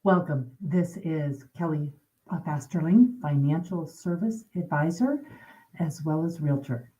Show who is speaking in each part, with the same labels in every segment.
Speaker 1: Welcome. This is Kelly Fasterling, Financial Service Advisor, as well as Realtor.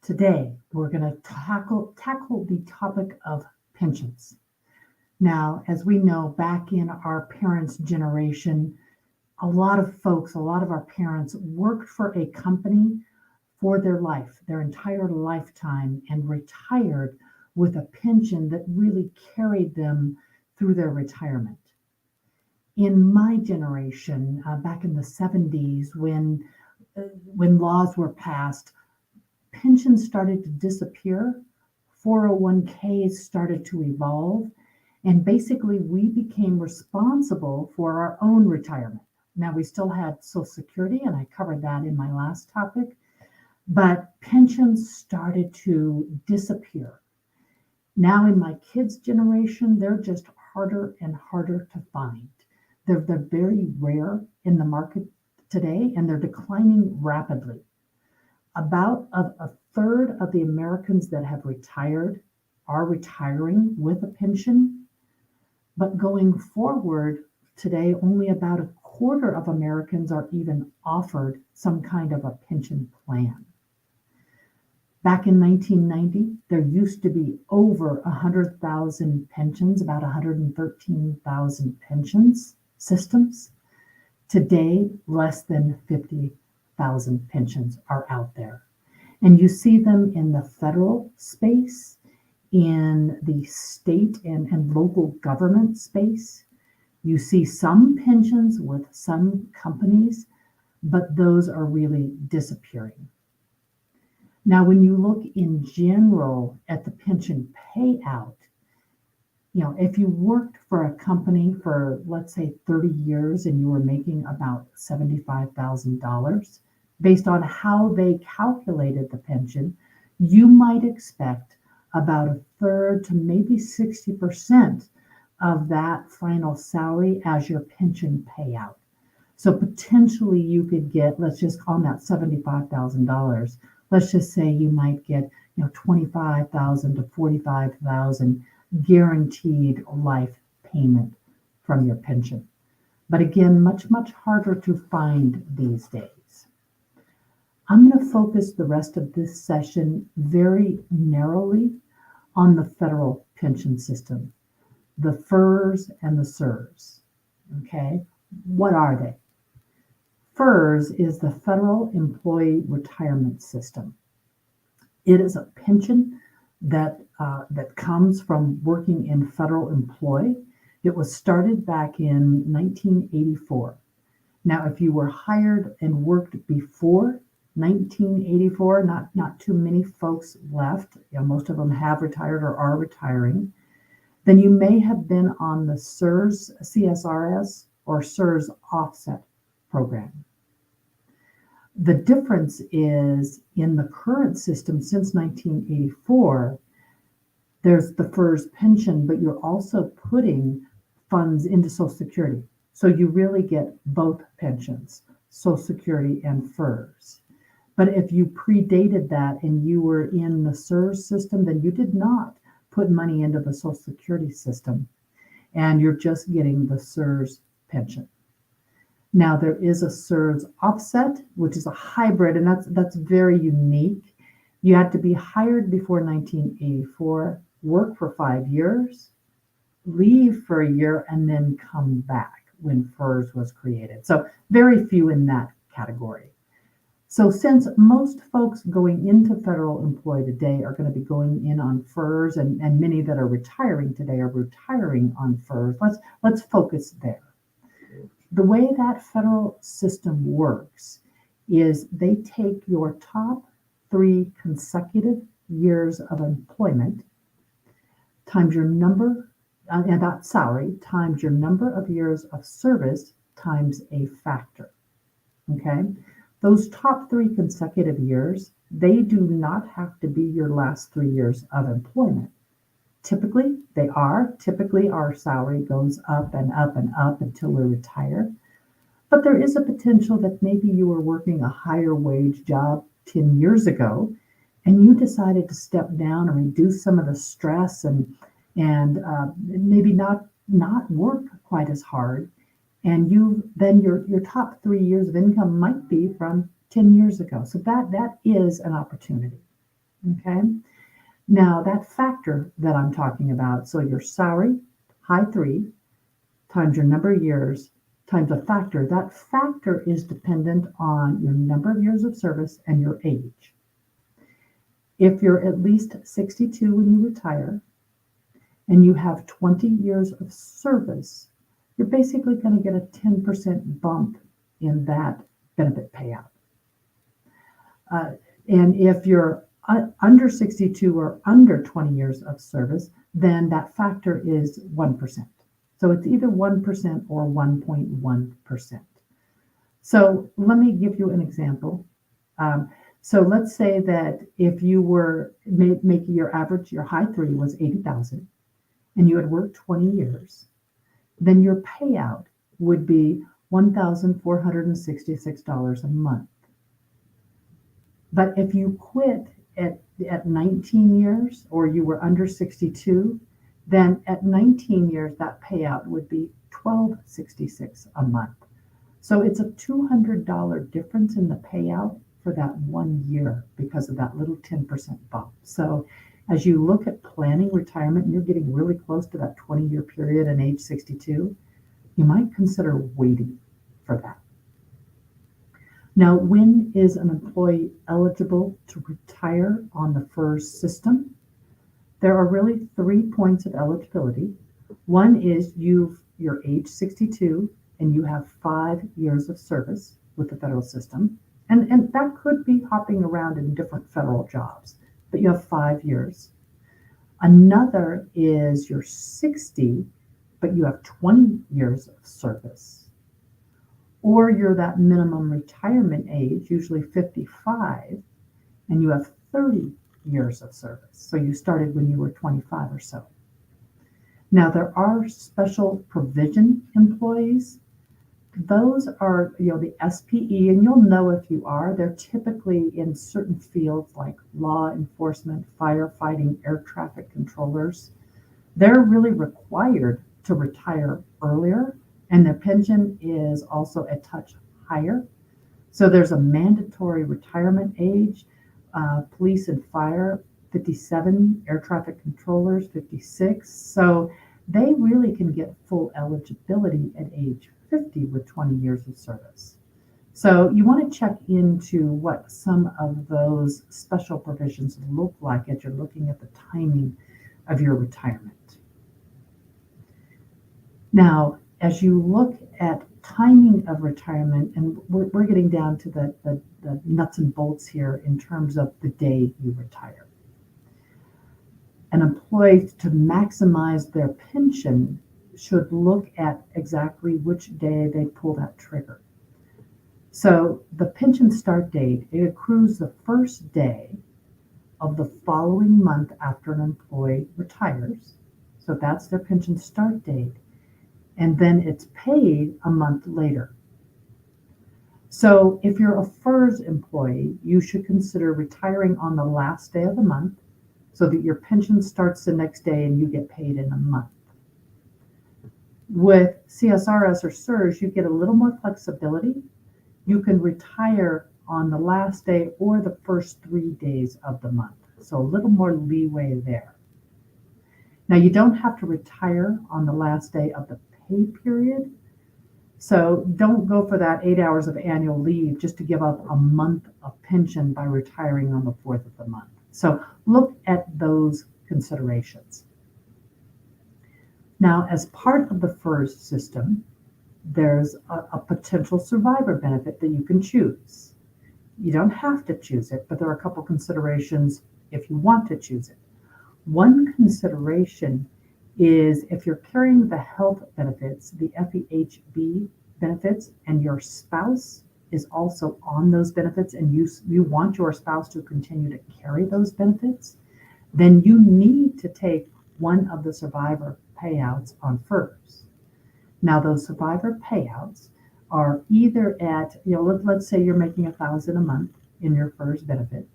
Speaker 1: Today, we're going to tackle the topic of pensions. Now, as we know, back in our parents' generation, a lot of our parents worked for a company for their life, their entire lifetime, and retired with a pension that really carried them through their retirement. In my generation, back in the 70s, when laws were passed, pensions started to disappear, 401ks started to evolve, and basically we became responsible for our own retirement. Now, we still had Social Security, and I covered that in my last topic, but pensions started to disappear. Now, in my kids' generation, they're just harder and harder to find. They're very rare in the market today, and they're declining rapidly. About a third of the Americans that have retired are retiring with a pension. But going forward today, only about a quarter of Americans are even offered some kind of a pension plan. Back in 1990, there used to be over 100,000 pensions, about 113,000 pensions systems. Today, less than 50,000 pensions are out there. And you see them in the federal space, in the state and local government space. You see some pensions with some companies, but those are really disappearing. Now, when you look in general at the pension payout, if you worked for a company for, let's say, 30 years and you were making about $75,000, based on how they calculated the pension, you might expect about a third to maybe 60% of that final salary as your pension payout. So potentially you could get, let's just call that $75,000. Let's just say you might get, $25,000 to $45,000 guaranteed life payment from your pension. But again, much, much harder to find these days. I'm going to focus the rest of this session very narrowly on the federal pension system, the FERS and the CSRS. Okay, what are they? FERS is the Federal Employee Retirement System. It is a pension that comes from working in federal employ. It was started back in 1984. Now, if you were hired and worked before 1984, not too many folks left, most of them have retired or are retiring, then you may have been on the FERS, CSRS, or FERS offset program. The difference is in the current system since 1984, there's the FERS pension, but you're also putting funds into Social Security. So you really get both pensions, Social Security and FERS. But if you predated that and you were in the CSRS system, then you did not put money into the Social Security system, and you're just getting the CSRS pension. Now, there is a CSRS offset, which is a hybrid, and that's very unique. You had to be hired before 1984, work for 5 years, leave for a year, and then come back when FERS was created. So very few in that category. So since most folks going into federal employ today are going to be going in on FERS, and many that are retiring today are retiring on FERS, let's focus there. The way that federal system works is they take your top 3 consecutive years of employment times your number, and that salary, times your number of years of service times a factor. Okay? Those top 3 consecutive years, they do not have to be your last 3 years of employment. Typically, they are. Typically, our salary goes up and up and up until we retire. But there is a potential that maybe you were working a higher wage job 10 years ago, and you decided to step down and reduce some of the stress and maybe not not work quite as hard, and your top 3 years of income might be from 10 years ago. So that is an opportunity. Okay. Now that factor that I'm talking about, so your salary, high three, times your number of years, times a factor. That factor is dependent on your number of years of service and your age. If you're at least 62 when you retire and you have 20 years of service, you're basically going to get a 10% bump in that benefit payout. And if you're under 62 or under 20 years of service, then that factor is 1%. So it's either 1% or 1.1%. So let me give you an example. So let's say that if you were making your average, your high three was 80,000, and you had worked 20 years, then your payout would be $1,466 a month. But if you quit at 19 years or you were under 62, then at 19 years, that payout would be $1,266 a month. So it's a $200 difference in the payout for that 1 year because of that little 10% bump. So as you look at planning retirement and you're getting really close to that 20-year period and age 62, you might consider waiting for that. Now, when is an employee eligible to retire on the FERS system? There are really 3 points of eligibility. One is you're age 62 and you have 5 years of service with the federal system. And that could be hopping around in different federal jobs, but you have 5 years. Another is you're 60, but you have 20 years of service. Or you're that minimum retirement age, usually 55, and you have 30 years of service. So you started when you were 25 or so. Now there are special provision employees. Those are, the SPE, and you'll know if you are. They're typically in certain fields like law enforcement, firefighting, air traffic controllers. They're really required to retire earlier, and their pension is also a touch higher. So there's a mandatory retirement age. Police and fire, 57, air traffic controllers, 56. So they really can get full eligibility at age 50 with 20 years of service. So you want to check into what some of those special provisions look like as you're looking at the timing of your retirement. Now, as you look at timing of retirement, and we're getting down to the nuts and bolts here in terms of the day you retire. An employee, to maximize their pension, should look at exactly which day they pull that trigger. So the pension start date, it accrues the first day of the following month after an employee retires. So that's their pension start date. And then it's paid a month later. So if you're a FERS employee, you should consider retiring on the last day of the month so that your pension starts the next day and you get paid in a month. With CSRS or CSRS, you get a little more flexibility. You can retire on the last day or the first 3 days of the month. So a little more leeway there. Now, you don't have to retire on the last day of the pay period. So don't go for that 8 hours of annual leave just to give up a month of pension by retiring on the 4th of the month. So look at those considerations. Now, as part of the FERS system, there's a potential survivor benefit that you can choose. You don't have to choose it, but there are a couple considerations if you want to choose it. One consideration is if you're carrying the health benefits, the FEHB benefits, and your spouse is also on those benefits, and you want your spouse to continue to carry those benefits, then you need to take one of the survivor payouts on FERS. Now, those survivor payouts are either at, let's say you're making $1,000 a month in your FERS benefit.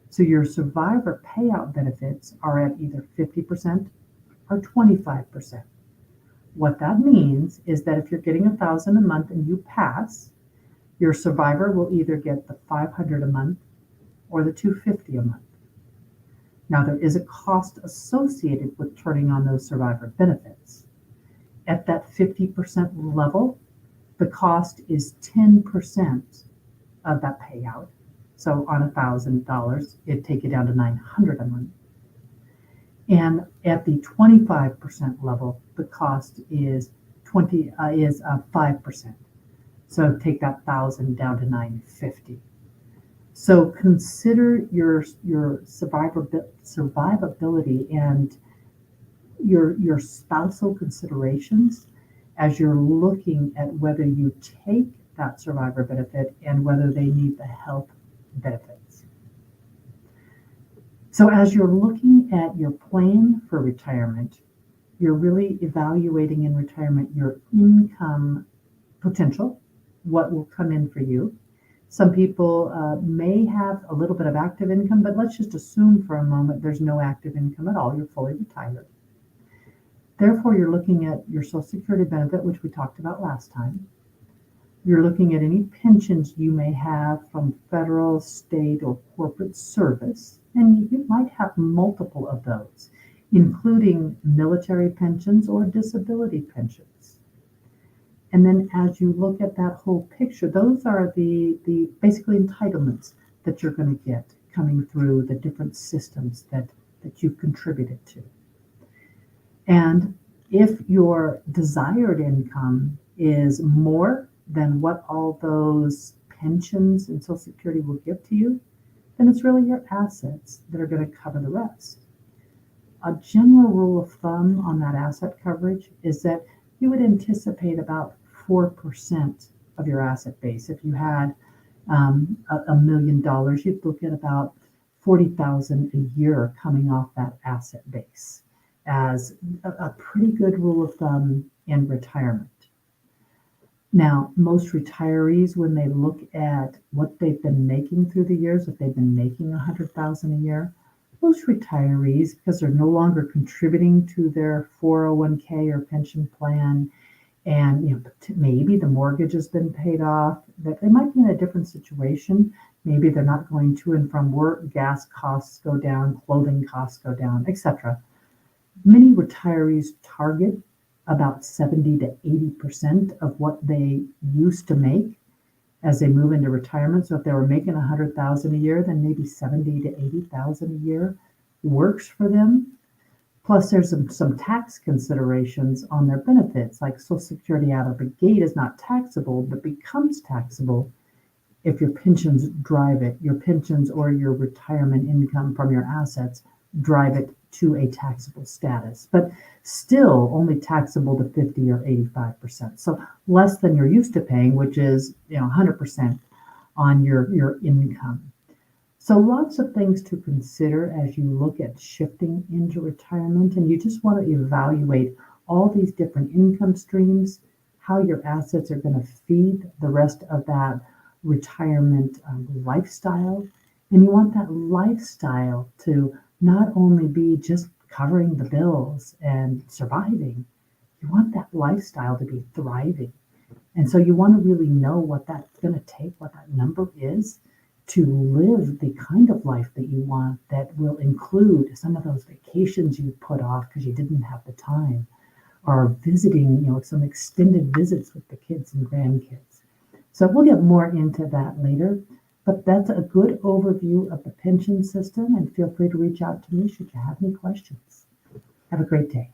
Speaker 1: So your survivor payout benefits are at either 50% or 25%. What that means is that if you're getting $1,000 a month and you pass, your survivor will either get the $500 a month or the $250 a month. Now, there is a cost associated with turning on those survivor benefits. At that 50% level, the cost is 10% of that payout. So on $1,000, it'd take it down to $900 a month. And at the 25% level, the cost is 5%. So take that 1,000 down to 950. So consider your survivability and your spousal considerations as you're looking at whether you take that survivor benefit and whether they need the health benefits. So as you're looking at your plan for retirement, you're really evaluating in retirement your income potential, what will come in for you. Some people may have a little bit of active income, but let's just assume for a moment there's no active income at all. You're fully retired. Therefore, you're looking at your Social Security benefit, which we talked about last time. You're looking at any pensions you may have from federal, state, or corporate service, and you might have multiple of those, including military pensions or disability pensions. And then as you look at that whole picture, those are the basically entitlements that you're going to get coming through the different systems that you've contributed to. And if your desired income is more than what all those pensions and Social Security will give to you, then it's really your assets that are going to cover the rest. A general rule of thumb on that asset coverage is that you would anticipate about 4% of your asset base. If you had $1 million, you'd look at about $40,000 a year coming off that asset base as a pretty good rule of thumb in retirement. Now, most retirees, when they look at what they've been making through the years, if they've been making $100,000 a year, most retirees, because they're no longer contributing to their 401k or pension plan, and maybe the mortgage has been paid off, that they might be in a different situation. Maybe they're not going to and from work, gas costs go down, clothing costs go down, etc. Many retirees target about 70 to 80% of what they used to make as they move into retirement. So if they were making $100,000 a year, then maybe 70 to 80,000 a year works for them. Plus, there's some tax considerations on their benefits, like Social Security out of the gate is not taxable, but becomes taxable if your pensions drive it. Your pensions or your retirement income from your assets drive it to a taxable status, but still only taxable to 50 or 85%. So less than you're used to paying, which is 100% on your income. So lots of things to consider as you look at shifting into retirement, and you just want to evaluate all these different income streams, how your assets are going to feed the rest of that retirement lifestyle. And you want that lifestyle to not only be just covering the bills and surviving, you want that lifestyle to be thriving. And so you want to really know what that's going to take, what that number is, to live the kind of life that you want that will include some of those vacations you put off because you didn't have the time, or visiting, some extended visits with the kids and grandkids. So we'll get more into that later. But that's a good overview of the pension system, and feel free to reach out to me should you have any questions. Have a great day.